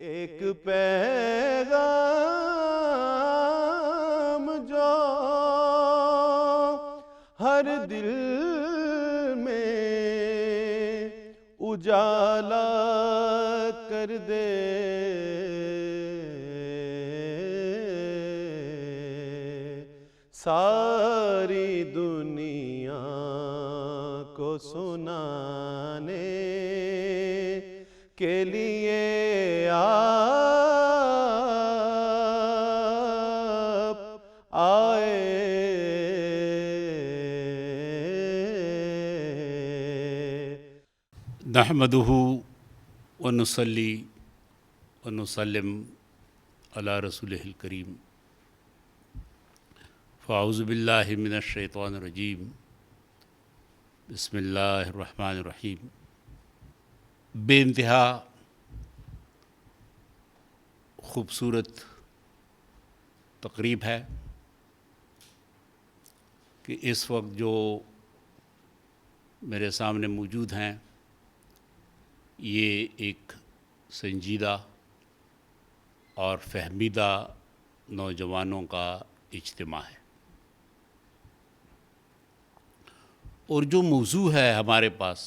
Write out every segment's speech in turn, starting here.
ایک پیغام جو ہر دل میں اجالا کر دے، ساری دنیا کو سنانے کے لیے آپ آئے۔ نحمدہ ونصلی ونسلم علی رسولہ الکریم۔ فاعوذ باللہ من الشیطان الرجیم، بسم اللہ الرحمن الرحیم۔ بے انتہا خوبصورت تقریب ہے کہ اس وقت جو میرے سامنے موجود ہیں یہ ایک سنجیدہ اور فہمیدہ نوجوانوں کا اجتماع ہے، اور جو موضوع ہے ہمارے پاس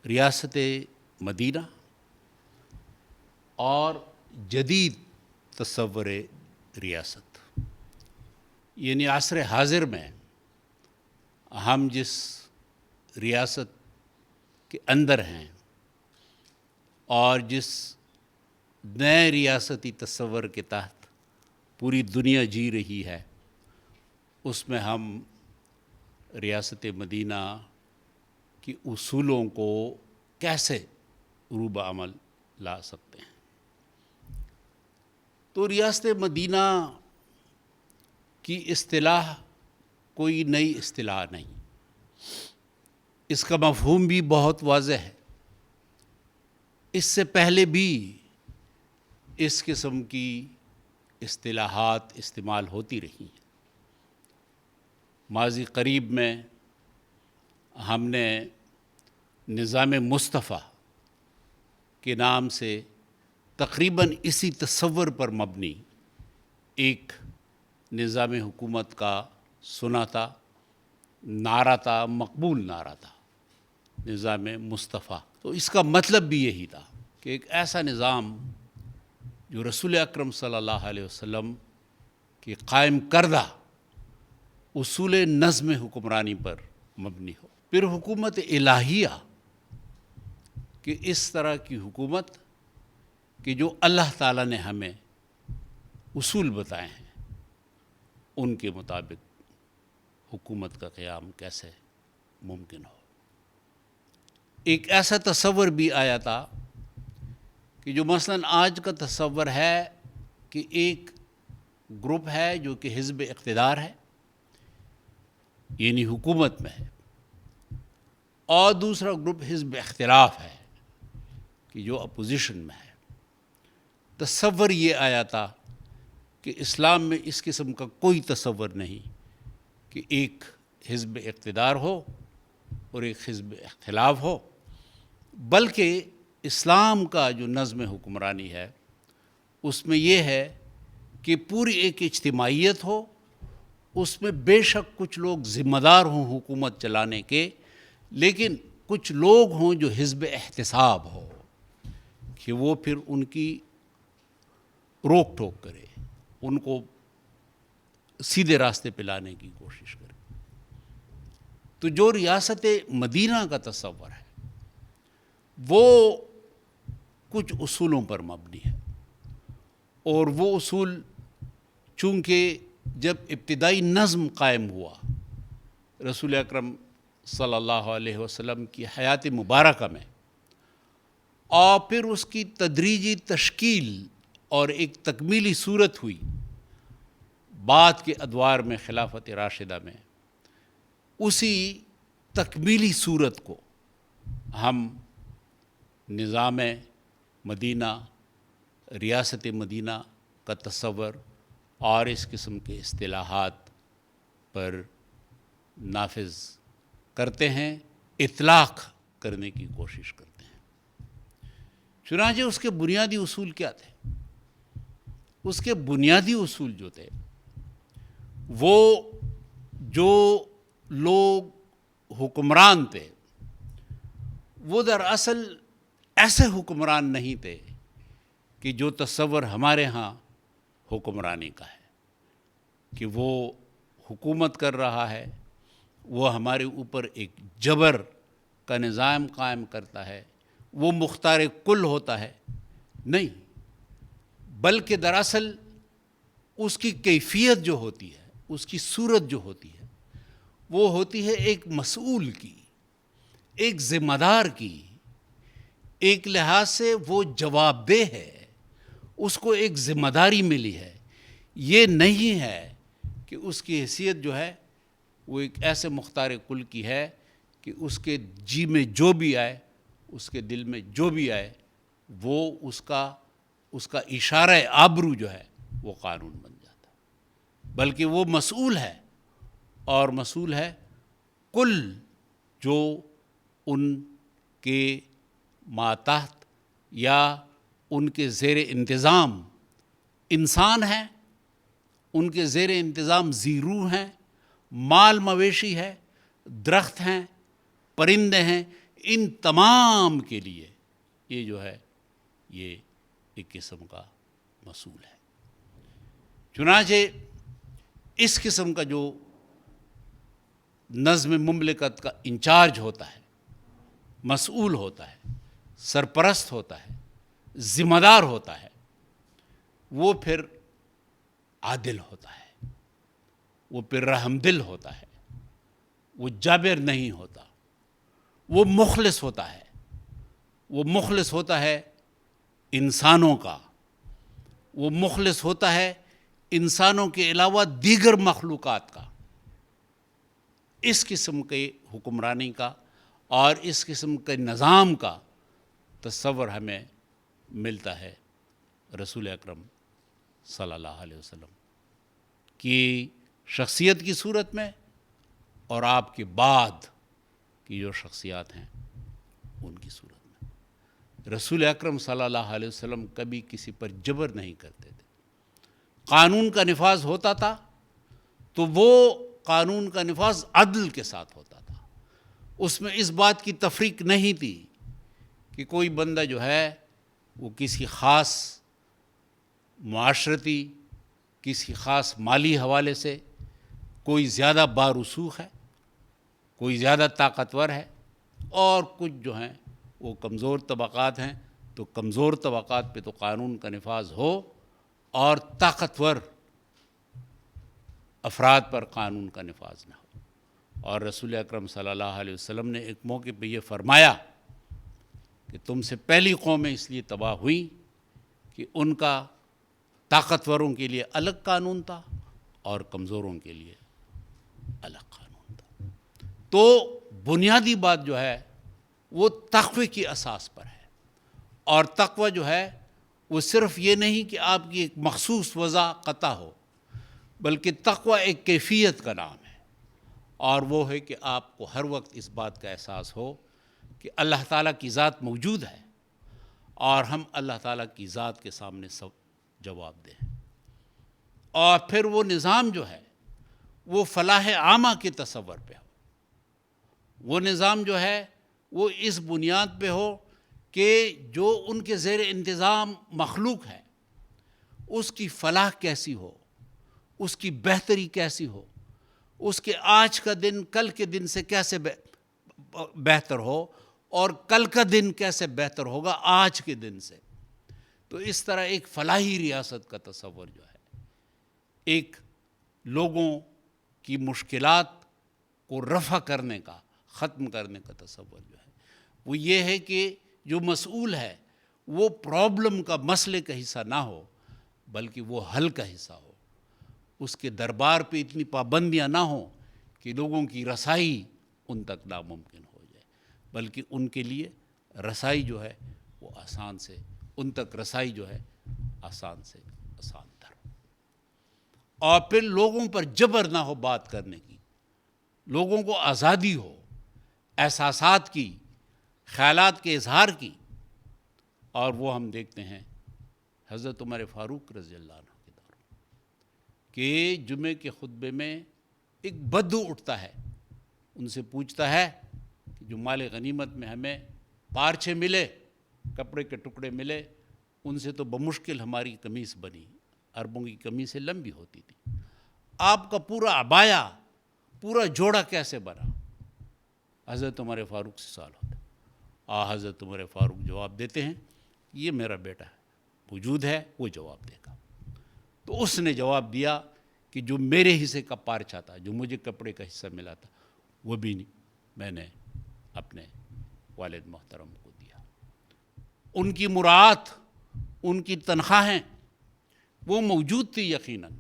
ریاست مدینہ اور جدید تصور ریاست، یعنی عصر حاضر میں ہم جس ریاست کے اندر ہیں اور جس نئے ریاستی تصور کے تحت پوری دنیا جی رہی ہے، اس میں ہم ریاست مدینہ کی اصولوں کو کیسے عروبہ عمل لا سکتے ہیں۔ تو ریاست مدینہ کی اصطلاح کوئی نئی اصطلاح نہیں، اس کا مفہوم بھی بہت واضح ہے۔ اس سے پہلے بھی اس قسم کی اصطلاحات استعمال ہوتی رہی ہیں۔ ماضی قریب میں ہم نے نظام مصطفیٰ کے نام سے تقریباً اسی تصور پر مبنی ایک نظام حکومت کا سنا تھا، نعرہ تھا، مقبول نعرہ تھا، نظام مصطفیٰ۔ تو اس کا مطلب بھی یہی تھا کہ ایک ایسا نظام جو رسول اکرم صلی اللہ علیہ وسلم کی قائم کردہ اصول نظم حکمرانی پر مبنی ہو۔ پھر حکومت الہیہ کہ اس طرح کی حکومت کہ جو اللہ تعالیٰ نے ہمیں اصول بتائے ہیں ان کے مطابق حکومت کا قیام کیسے ممکن ہو۔ ایک ایسا تصور بھی آیا تھا کہ جو مثلاً آج کا تصور ہے کہ ایک گروپ ہے جو کہ حزب اقتدار ہے، یعنی حکومت میں ہے، اور دوسرا گروپ حزب اختلاف ہے کہ جو اپوزیشن میں ہے۔ تصور یہ آیا تھا کہ اسلام میں اس قسم کا کوئی تصور نہیں کہ ایک حزب اقتدار ہو اور ایک حزب اختلاف ہو، بلکہ اسلام کا جو نظم حکمرانی ہے اس میں یہ ہے کہ پوری ایک اجتماعیت ہو، اس میں بے شک کچھ لوگ ذمہ دار ہوں حکومت چلانے کے، لیکن کچھ لوگ ہوں جو حزب احتساب ہو کہ وہ پھر ان کی روک ٹوک کرے، ان کو سیدھے راستے پہ لانے کی کوشش کرے۔ تو جو ریاست مدینہ کا تصور ہے وہ کچھ اصولوں پر مبنی ہے، اور وہ اصول چونکہ جب ابتدائی نظم قائم ہوا رسول اکرم صلی اللہ علیہ وسلم کی حیات مبارکہ میں، اور پھر اس کی تدریجی تشکیل اور ایک تکمیلی صورت ہوئی بعد کے ادوار میں خلافت راشدہ میں، اسی تکمیلی صورت کو ہم نظام مدینہ، ریاست مدینہ کا تصور اور اس قسم کے اصطلاحات پر نافذ کرتے ہیں، اطلاق کرنے کی کوشش کرتے ہیں، چنانچہ اس کے بنیادی اصول کیا تھے؟ اس کے بنیادی اصول جو تھے وہ جو لوگ حکمران تھے وہ دراصل ایسے حکمران نہیں تھے کہ جو تصور ہمارے ہاں حکمرانی کا ہے کہ وہ حکومت کر رہا ہے، وہ ہمارے اوپر ایک جبر کا نظام قائم کرتا ہے، وہ مختار کل ہوتا ہے. نہیں، بلکہ دراصل اس کی کیفیت جو ہوتی ہے، اس کی صورت جو ہوتی ہے، وہ ہوتی ہے ایک مسئول کی، ایک ذمہ دار کی. ایک لحاظ سے وہ جواب دہ ہے، اس کو ایک ذمہ داری ملی ہے. یہ نہیں ہے کہ اس کی حیثیت جو ہے وہ ایک ایسے مختار کل کی ہے کہ اس کے جی میں جو بھی آئے، اس کے دل میں جو بھی آئے، وہ اس کا اشارہ آبرو جو ہے وہ قانون بن جاتا ہے. بلکہ وہ مسئول ہے، اور مسئول ہے کل جو ان کے ماتحت یا ان کے زیر انتظام انسان ہیں، ان کے زیر انتظام ذی روح ہیں، مال مویشی ہے، درخت ہیں، پرندے ہیں. ان تمام کے لیے یہ جو ہے یہ ایک قسم کا مسئول ہے. چنانچہ اس قسم کا جو نظم مملکت کا انچارج ہوتا ہے، مسئول ہوتا ہے، سرپرست ہوتا ہے، ذمہ دار ہوتا ہے، وہ پھر عادل ہوتا ہے، وہ پھر رحم دل ہوتا ہے، وہ جابر نہیں ہوتا، وہ مخلص ہوتا ہے. وہ مخلص ہوتا ہے انسانوں کا، وہ مخلص ہوتا ہے انسانوں کے علاوہ دیگر مخلوقات کا. اس قسم کے حکمرانی کا اور اس قسم کے نظام کا تصور ہمیں ملتا ہے رسول اکرم صلی اللہ علیہ وسلم کی شخصیت کی صورت میں، اور آپ کے بعد کی جو شخصیات ہیں ان کی صورت میں. رسول اکرم صلی اللہ علیہ وسلم کبھی کسی پر جبر نہیں کرتے تھے. قانون کا نفاذ ہوتا تھا تو وہ قانون کا نفاذ عدل کے ساتھ ہوتا تھا. اس میں اس بات کی تفریق نہیں تھی کہ کوئی بندہ جو ہے وہ کسی خاص معاشرتی، کسی خاص مالی حوالے سے کوئی زیادہ بارسوخ ہے، کوئی زیادہ طاقتور ہے، اور کچھ جو ہیں وہ کمزور طبقات ہیں، تو کمزور طبقات پہ تو قانون کا نفاذ ہو، اور طاقتور افراد پر قانون کا نفاذ نہ ہو. اور رسول اکرم صلی اللہ علیہ وسلم نے ایک موقع پہ یہ فرمایا کہ تم سے پہلی قومیں اس لیے تباہ ہوئیں کہ ان کا طاقتوروں کے لیے الگ قانون تھا اور کمزوروں کے لیے الگ قانون تھا. تو بنیادی بات جو ہے وہ تقوی کی اساس پر ہے. اور تقوی جو ہے وہ صرف یہ نہیں کہ آپ کی ایک مخصوص وضع قطع ہو، بلکہ تقوی ایک کیفیت کا نام ہے، اور وہ ہے کہ آپ کو ہر وقت اس بات کا احساس ہو کہ اللہ تعالیٰ کی ذات موجود ہے، اور ہم اللہ تعالیٰ کی ذات کے سامنے سب جواب دیں. اور پھر وہ نظام جو ہے وہ فلاح عامہ کے تصور پہ ہو. وہ نظام جو ہے وہ اس بنیاد پہ ہو کہ جو ان کے زیر انتظام مخلوق ہے اس کی فلاح کیسی ہو، اس کی بہتری کیسی ہو، اس کے آج کا دن کل کے دن سے کیسے بہتر ہو، اور کل کا دن کیسے بہتر ہوگا آج کے دن سے. تو اس طرح ایک فلاحی ریاست کا تصور جو ہے، ایک لوگوں کی مشکلات کو رفع کرنے کا، ختم کرنے کا تصور جو ہے وہ یہ ہے کہ جو مسئول ہے وہ پرابلم کا، مسئلے کا حصہ نہ ہو، بلکہ وہ حل کا حصہ ہو. اس کے دربار پہ اتنی پابندیاں نہ ہوں کہ لوگوں کی رسائی ان تک ناممکن ہو جائے، بلکہ ان کے لیے رسائی جو ہے وہ آسان سے، ان تک رسائی جو ہے آسان سے آسان تر ہو. اور پھر لوگوں پر جبر نہ ہو بات کرنے کی، لوگوں کو آزادی ہو احساسات کی، خیالات کے اظہار کی، اور وہ ہم دیکھتے ہیں حضرت عمر فاروق رضی اللہ عنہ کے دور کہ جمعے کے خطبے میں ایک بدو اٹھتا ہے، ان سے پوچھتا ہے کہ جو مال غنیمت میں ہمیں پارچے ملے، کپڑے کے ٹکڑے ملے، ان سے تو بمشکل ہماری قمیص بنی، عربوں کی قمیصیں لمبی ہوتی تھی، آپ کا پورا عبایا، پورا جوڑا کیسے بنا؟ حضرت عمر فاروق سے سوال ہوتا ہے۔ حضرت عمر فاروق جواب دیتے ہیں یہ میرا بیٹا ہے، موجود ہے، وہ جواب دے گا۔ تو اس نے جواب دیا کہ جو میرے حصے کا پارچہ تھا، جو مجھے کپڑے کا حصہ ملا تھا، وہ بھی نہیں، میں نے اپنے والد محترم کو دیا۔ ان کی مراعات، ان کی تنخواہیں وہ موجود تھی یقیناً،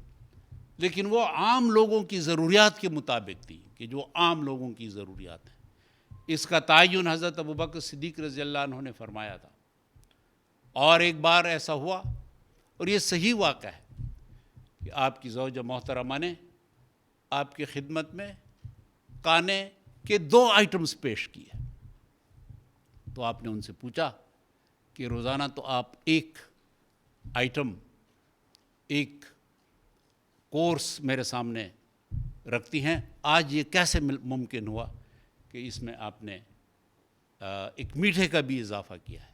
لیکن وہ عام لوگوں کی ضروریات کے مطابق تھی، کہ جو عام لوگوں کی ضروریات ہیں۔ اس کا تعین حضرت ابوبکر صدیق رضی اللہ عنہ نے فرمایا تھا۔ اور ایک بار ایسا ہوا، اور یہ صحیح واقعہ ہے، کہ آپ کی زوجہ محترمہ نے آپ کی خدمت میں کانے کے 2 آئٹمز پیش کیے۔ تو آپ نے ان سے پوچھا کہ روزانہ تو آپ ایک آئٹم، ایک کورس میرے سامنے رکھتی ہیں، آج یہ کیسے ممکن ہوا کہ اس میں آپ نے ایک میٹھے کا بھی اضافہ کیا ہے؟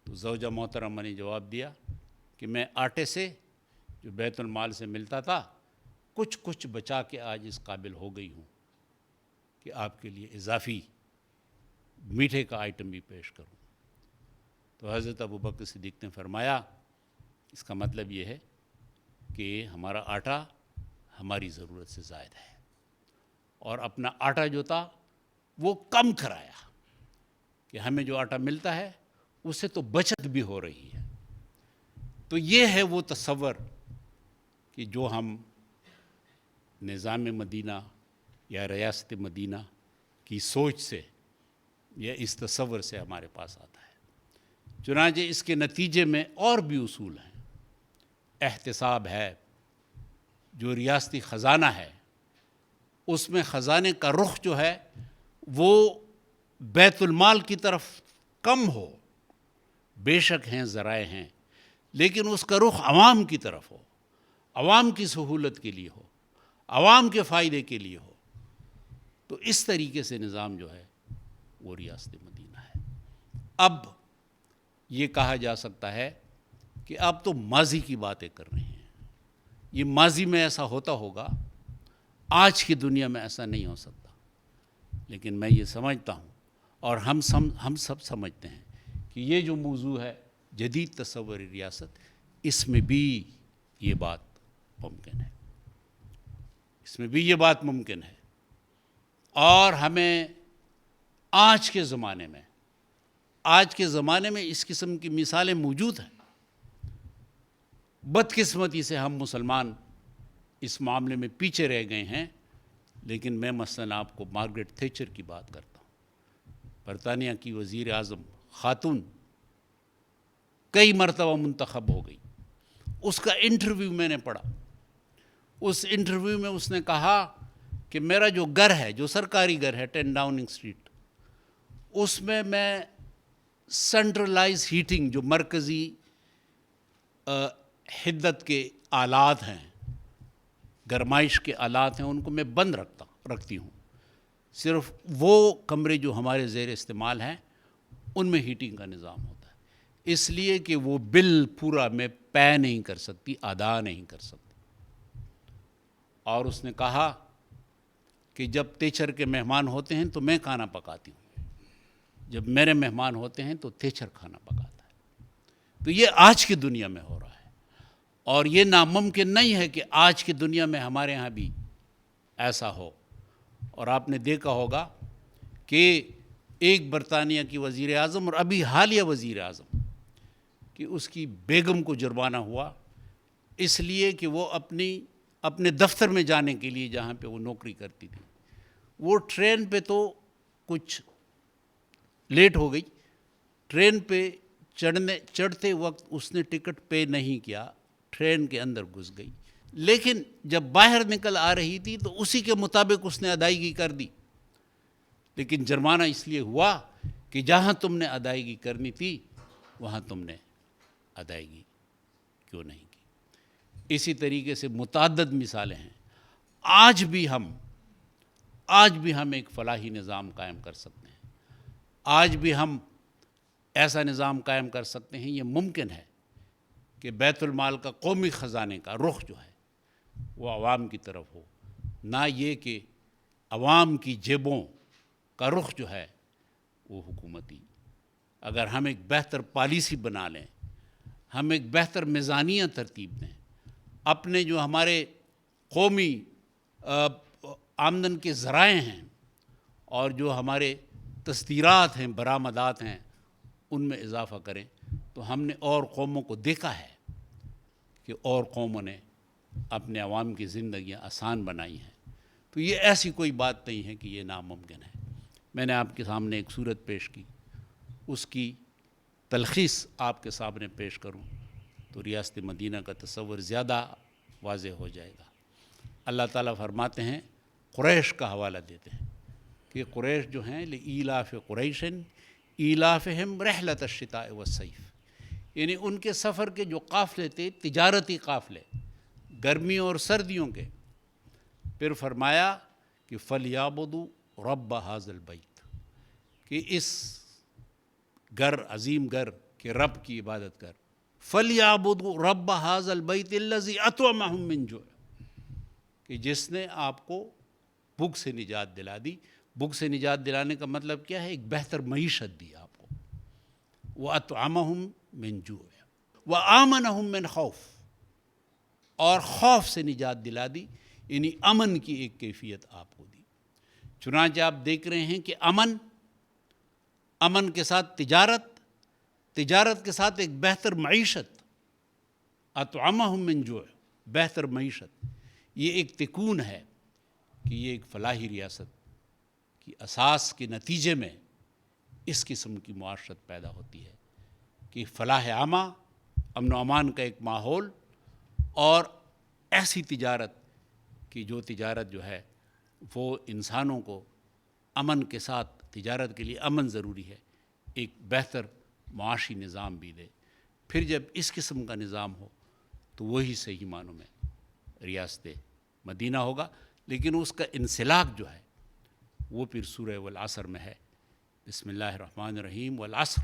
تو زوجہ محترمہ نے جواب دیا کہ میں آٹے سے جو بیت المال سے ملتا تھا کچھ بچا کے آج اس قابل ہو گئی ہوں کہ آپ کے لیے اضافی میٹھے کا آئٹم بھی پیش کروں۔ تو حضرت ابوبکر صدیق نے فرمایا اس کا مطلب یہ ہے کہ ہمارا آٹا ہماری ضرورت سے زائد ہے، اور اپنا آٹا جو تھا وہ کم کرایا کہ ہمیں جو آٹا ملتا ہے اس سے تو بچت بھی ہو رہی ہے۔ تو یہ ہے وہ تصور کہ جو ہم نظام مدینہ یا ریاست مدینہ کی سوچ سے یا اس تصور سے ہمارے پاس آتا ہے۔ چنانچہ اس کے نتیجے میں اور بھی اصول ہیں۔ احتساب ہے، جو ریاستی خزانہ ہے اس میں خزانے کا رخ جو ہے وہ بیت المال کی طرف کم ہو، بے شک ہیں ذرائع ہیں، لیکن اس کا رخ عوام کی طرف ہو، عوام کی سہولت کے لیے ہو، عوام کے فائدے کے لیے ہو۔ تو اس طریقے سے نظام جو ہے وہ ریاست مدینہ ہے۔ اب یہ کہا جا سکتا ہے کہ آپ تو ماضی کی باتیں کر رہے ہیں، یہ ماضی میں ایسا ہوتا ہوگا، آج کی دنیا میں ایسا نہیں ہو سکتا۔ لیکن میں یہ سمجھتا ہوں، اور ہم سب سمجھتے ہیں کہ یہ جو موضوع ہے جدید تصور ریاست، اس میں بھی یہ بات ممکن ہے، اس میں بھی یہ بات ممکن ہے۔ اور ہمیں آج کے زمانے میں اس قسم کی مثالیں موجود ہیں۔ بدقسمتی سے ہم مسلمان اس معاملے میں پیچھے رہ گئے ہیں، لیکن میں مثلاً آپ کو مارگریٹ تھیچر کی بات کرتا ہوں، برطانیہ کی وزیر اعظم خاتون، کئی مرتبہ منتخب ہو گئی۔ اس کا انٹرویو میں نے پڑھا، اس انٹرویو میں اس نے کہا کہ میرا جو گھر ہے، جو سرکاری گھر ہے 10 ڈاؤننگ اسٹریٹ، اس میں سینٹرلائز ہیٹنگ، جو مرکزی حدت کے آلات ہیں، گرمائش کے آلات ہیں، ان کو میں بند رکھتی ہوں، صرف وہ کمرے جو ہمارے زیر استعمال ہیں ان میں ہیٹنگ کا نظام ہوتا ہے، اس لیے کہ وہ بل پورا میں پے نہیں کر سکتی، ادا نہیں کر سکتی۔ اور اس نے کہا کہ جب تیچر کے مہمان ہوتے ہیں تو میں کھانا پکاتی ہوں، جب میرے مہمان ہوتے ہیں تو تیچر کھانا پکاتا ہے۔ تو یہ آج کی دنیا میں ہو رہا ہے، اور یہ ناممکن نہیں ہے کہ آج کی دنیا میں ہمارے ہاں بھی ایسا ہو۔ اور آپ نے دیکھا ہوگا کہ ایک برطانیہ کی وزیر اعظم، اور ابھی حالیہ وزیر اعظم، کہ اس کی بیگم کو جرمانہ ہوا اس لیے کہ وہ اپنے دفتر میں جانے کے لیے، جہاں پہ وہ نوکری کرتی تھی، وہ ٹرین پہ تو کچھ لیٹ ہو گئی، ٹرین پہ چڑھتے وقت اس نے ٹکٹ پے نہیں کیا، ٹرین کے اندر گھس گئی، لیکن جب باہر نکل آ رہی تھی تو اسی کے مطابق اس نے ادائیگی کر دی، لیکن جرمانہ اس لیے ہوا کہ جہاں تم نے ادائیگی کرنی تھی وہاں تم نے ادائیگی کیوں نہیں کی؟ اسی طریقے سے متعدد مثالیں ہیں۔ آج بھی ہم ایک فلاحی نظام قائم کر سکتے ہیں، آج بھی ہم ایسا نظام قائم کر سکتے ہیں۔ یہ ممکن ہے کہ بیت المال کا، قومی خزانے کا رخ جو ہے وہ عوام کی طرف ہو، نہ یہ کہ عوام کی جیبوں کا رخ جو ہے وہ حکومتی۔ اگر ہم ایک بہتر پالیسی بنا لیں، ہم ایک بہتر میزانیہ ترتیب دیں، اپنے جو ہمارے قومی آمدن کے ذرائع ہیں اور جو ہمارے تصدیرات ہیں، برآمدات ہیں، ان میں اضافہ کریں، تو ہم نے اور قوموں کو دیکھا ہے کہ اور قوموں نے اپنے عوام کی زندگیاں آسان بنائی ہیں۔ تو یہ ایسی کوئی بات نہیں ہے کہ یہ ناممکن ہے۔ میں نے آپ کے سامنے ایک صورت پیش کی، اس کی تلخیص آپ کے سامنے پیش کروں تو ریاست مدینہ کا تصور زیادہ واضح ہو جائے گا۔ اللہ تعالیٰ فرماتے ہیں، قریش کا حوالہ دیتے ہیں کہ قریش جو ہیں لإیلاف قریش ایلافہم رحلۃ الشتاء والصیف، یعنی ان کے سفر کے جو قافلے تھے، تجارتی قافلے، گرمیوں اور سردیوں کے، پھر فرمایا کہ فَلْيَعْبُدُوا رَبَّ هَذَا الْبَيْتِ، کہ اس گھر، عظیم گھر کے رب کی عبادت کر۔ فَلْيَعْبُدُوا رَبَّ هَذَا الْبَيْتِ الَّذِي أَطْعَمَهُم مِّن جُوعٍ، کہ جس نے آپ کو بھوک سے نجات دلا دی۔ بھوک سے نجات دلانے کا مطلب کیا ہے؟ ایک بہتر معیشت دی آپ کو۔ وَأَطْعَمَهُم مِّن جُوعٍ وَآمَنَهُم مِّن خوف، اور خوف سے نجات دلا دی، یعنی امن کی ایک کیفیت آپ کو دی۔ چنانچہ آپ دیکھ رہے ہیں کہ امن کے ساتھ تجارت کے ساتھ ایک بہتر معیشت، اطعمہم من جوع، بہتر معیشت، یہ ایک تکون ہے کہ یہ ایک فلاحی ریاست کی اساس کے نتیجے میں اس قسم کی معاشرت پیدا ہوتی ہے کہ فلاح عامہ، امن و امان کا ایک ماحول، اور ایسی تجارت کی جو تجارت جو ہے وہ انسانوں کو امن کے ساتھ، تجارت کے لیے امن ضروری ہے، ایک بہتر معاشی نظام بھی دے۔ پھر جب اس قسم کا نظام ہو تو وہی صحیح معنوں میں ریاست مدینہ ہوگا۔ لیکن اس کا انسلاک جو ہے وہ پھر سورہ والعصر میں ہے۔ بسم اللہ الرحمن الرحیم، والعصر،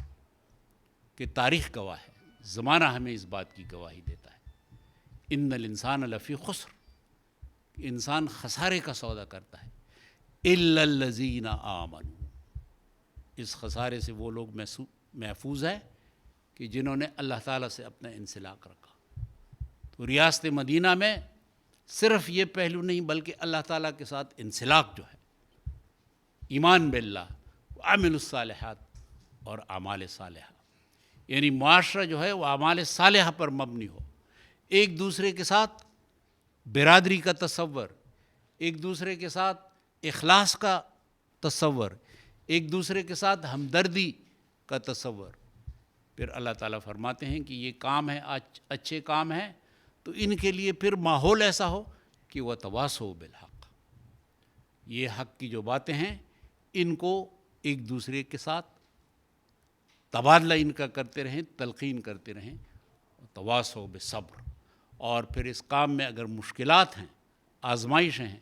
کہ تاریخ گواہ ہے، زمانہ ہمیں اس بات کی گواہی دیتا ہے۔ ان الانسان لفی خسر، انسان خسارے کا سودا کرتا ہے۔ الا الذین آمنوا، اس خسارے سے وہ لوگ محفوظ ہیں کہ جنہوں نے اللہ تعالیٰ سے اپنا انسلاک رکھا۔ تو ریاست مدینہ میں صرف یہ پہلو نہیں بلکہ اللہ تعالیٰ کے ساتھ انسلاک جو ہے، ایمان باللہ وعمل الصالحات اور اعمال صالحہ، یعنی معاشرہ جو ہے وہ اعمال صالحہ پر مبنی ہو، ایک دوسرے کے ساتھ برادری کا تصور، ایک دوسرے کے ساتھ اخلاص کا تصور، ایک دوسرے کے ساتھ ہمدردی کا تصور۔ پھر اللہ تعالیٰ فرماتے ہیں کہ یہ کام ہے، اچھے کام ہیں، تو ان کے لیے پھر ماحول ایسا ہو کہ وہ تواصوا بالحق، یہ حق کی جو باتیں ہیں ان کو ایک دوسرے کے ساتھ تبادلہ ان کا کرتے رہیں، تلقین کرتے رہیں، تواصوا بالصبر۔ اور پھر اس کام میں اگر مشکلات ہیں، آزمائشیں ہیں،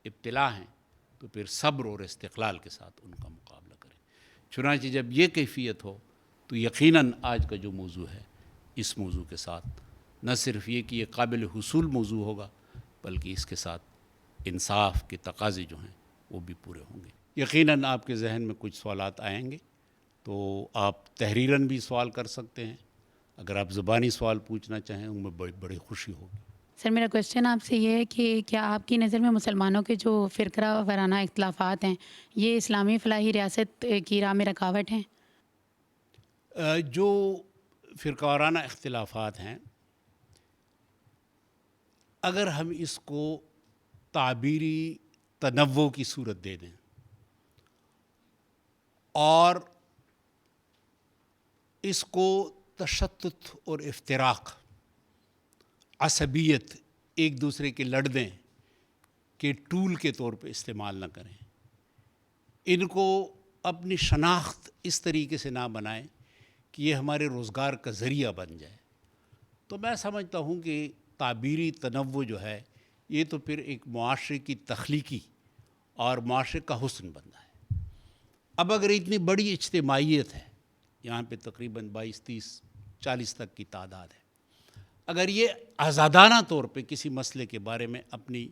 ابتلا ہیں، تو پھر صبر اور استقلال کے ساتھ ان کا مقابلہ کریں۔ چنانچہ جب یہ کیفیت ہو تو یقیناً آج کا جو موضوع ہے، اس موضوع کے ساتھ نہ صرف یہ کہ یہ قابل حصول موضوع ہوگا بلکہ اس کے ساتھ انصاف کے تقاضے جو ہیں وہ بھی پورے ہوں گے۔ یقیناً آپ کے ذہن میں کچھ سوالات آئیں گے تو آپ تحریراً بھی سوال کر سکتے ہیں، اگر آپ زبانی سوال پوچھنا چاہیں ان میں بڑی خوشی ہوگی۔ سر، میرا کوشچن آپ سے یہ ہے کہ کیا آپ کی نظر میں مسلمانوں کے جو فرقہ وارانہ اختلافات ہیں یہ اسلامی فلاحی ریاست کی راہ میں رکاوٹ ہیں؟ جو فرقہ وارانہ اختلافات ہیں، اگر ہم اس کو تعبیری تنوع کی صورت دے دیں اور اس کو تشتت اور افتراق، عصبیت، ایک دوسرے کے لڑنے کے ٹول کے طور پہ استعمال نہ کریں، ان کو اپنی شناخت اس طریقے سے نہ بنائیں کہ یہ ہمارے روزگار کا ذریعہ بن جائے. تو میں سمجھتا ہوں کہ تعبیری تنوع جو ہے یہ تو پھر ایک معاشرے کی تخلیقی اور معاشرے کا حسن بنتا ہے. اب اگر اتنی بڑی اجتماعیت ہے، یہاں پہ تقریباً 22, 30, 40 تک کی تعداد ہے، اگر یہ آزادانہ طور پہ کسی مسئلے کے بارے میں اپنی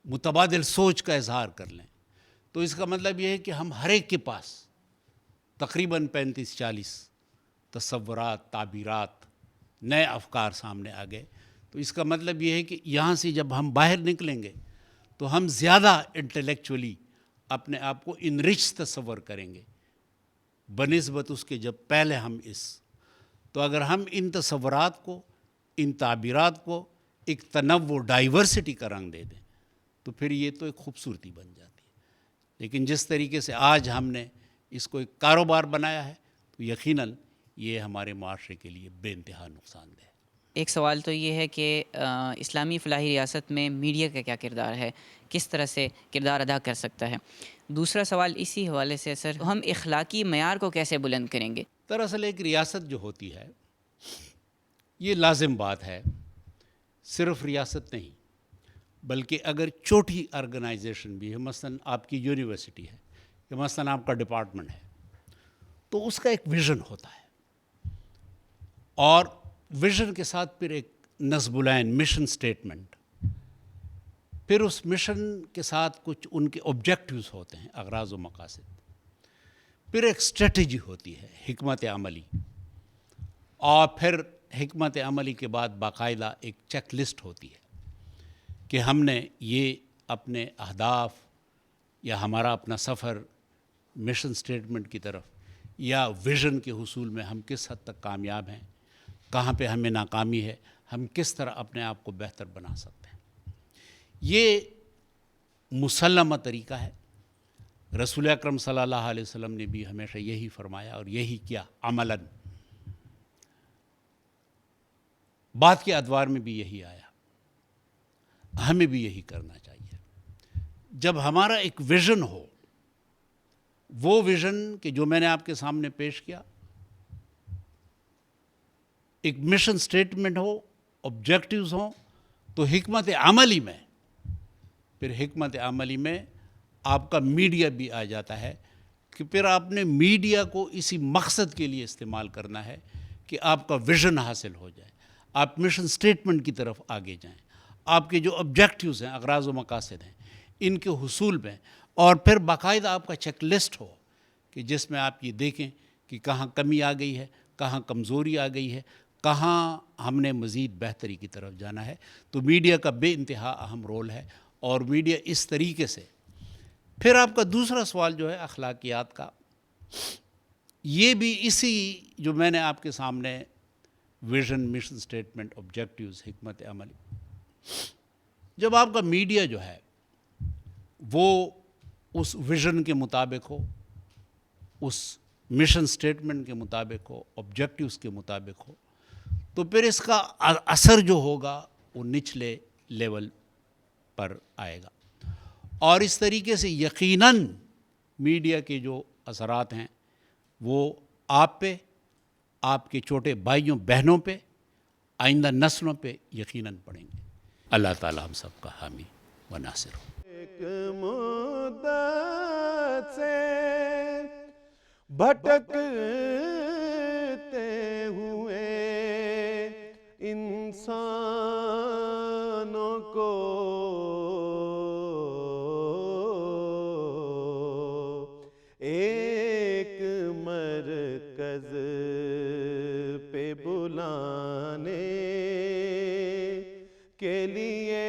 متبادل سوچ کا اظہار کر لیں تو اس کا مطلب یہ ہے کہ ہم ہر ایک کے پاس تقریباً 35-40 تصورات، تعبیرات، نئے افکار سامنے آ گئے. تو اس کا مطلب یہ ہے کہ یہاں سے جب ہم باہر نکلیں گے تو ہم زیادہ انٹلیکچولی اپنے آپ کو انرچ تصور کریں گے بنسبت اس کے جب پہلے ہم تو اگر ہم ان تصورات کو، ان تعبیرات کو ایک تنوع، ڈائیورسٹی کا رنگ دے دیں تو پھر یہ تو ایک خوبصورتی بن جاتی ہے. لیکن جس طریقے سے آج ہم نے اس کو ایک کاروبار بنایا ہے تو یقیناً یہ ہمارے معاشرے کے لیے بے انتہا نقصان دہ ہے. ایک سوال تو یہ ہے کہ اسلامی فلاحی ریاست میں میڈیا کا کیا کردار ہے، کس طرح سے کردار ادا کر سکتا ہے؟ دوسرا سوال اسی حوالے سے سر، ہم اخلاقی معیار کو کیسے بلند کریں گے؟ دراصل ایک ریاست جو ہوتی ہے یہ لازم بات ہے، صرف ریاست نہیں بلکہ اگر چھوٹی آرگنائزیشن بھی ہے، مثلاً آپ کی یونیورسٹی ہے یا مثلاً آپ کا ڈپارٹمنٹ ہے، تو اس کا ایک ویژن ہوتا ہے اور ویژن کے ساتھ پھر ایک نصب العین مشن سٹیٹمنٹ، پھر اس مشن کے ساتھ کچھ ان کے آبجیکٹیوز ہوتے ہیں، اغراض و مقاصد، پھر ایک اسٹریٹجی ہوتی ہے، حکمت عملی، اور پھر حکمت عملی کے بعد باقاعدہ ایک چیک لسٹ ہوتی ہے کہ ہم نے یہ اپنے اہداف یا ہمارا اپنا سفر مشن سٹیٹمنٹ کی طرف یا ویژن کے حصول میں ہم کس حد تک کامیاب ہیں، کہاں پہ ہمیں ناکامی ہے، ہم کس طرح اپنے آپ کو بہتر بنا سکتے ہیں. یہ مسلمہ طریقہ ہے. رسول اکرم صلی اللہ علیہ وسلم نے بھی ہمیشہ یہی فرمایا اور یہی کیا عملاً. بات کے ادوار میں بھی یہی آیا، ہمیں بھی یہی کرنا چاہیے. جب ہمارا ایک ویژن ہو، وہ ویژن کہ جو میں نے آپ کے سامنے پیش کیا، ایک مشن سٹیٹمنٹ ہو، آبجیکٹیوز ہوں، تو حکمت عملی میں، پھر حکمت عملی میں آپ کا میڈیا بھی آ جاتا ہے کہ پھر آپ نے میڈیا کو اسی مقصد کے لیے استعمال کرنا ہے کہ آپ کا ویژن حاصل ہو جائے، آپ مشن سٹیٹمنٹ کی طرف آگے جائیں، آپ کے جو آبجیکٹیوز ہیں، اغراض و مقاصد ہیں، ان کے حصول میں، اور پھر باقاعدہ آپ کا چیک لسٹ ہو کہ جس میں آپ یہ دیکھیں کہ کہاں کمی آ گئی ہے، کہاں کمزوری آ گئی ہے، کہاں ہم نے مزید بہتری کی طرف جانا ہے. تو میڈیا کا بے انتہا اہم رول ہے، اور میڈیا اس طریقے سے. پھر آپ کا دوسرا سوال جو ہے اخلاقیات کا، یہ بھی اسی جو میں نے آپ کے سامنے ویژن، مشن سٹیٹمنٹ، آبجیکٹیوز، حکمت عملی، جب آپ کا میڈیا جو ہے وہ اس ویژن کے مطابق ہو، اس مشن سٹیٹمنٹ کے مطابق ہو، آبجیکٹیوز کے مطابق ہو، تو پھر اس کا اثر جو ہوگا وہ نچلے لیول پر آئے گا. اور اس طریقے سے یقیناً میڈیا کے جو اثرات ہیں وہ آپ پہ، آپ کے چھوٹے بھائیوں بہنوں پہ، آئندہ نسلوں پہ یقیناً پڑیں گے. اللہ تعالی ہم سب کا حامی و ناصر ہو. ایک مدت سے بھٹکتے ہوئے انسانوں کو ایک مرکز پہ بلانے کے لیے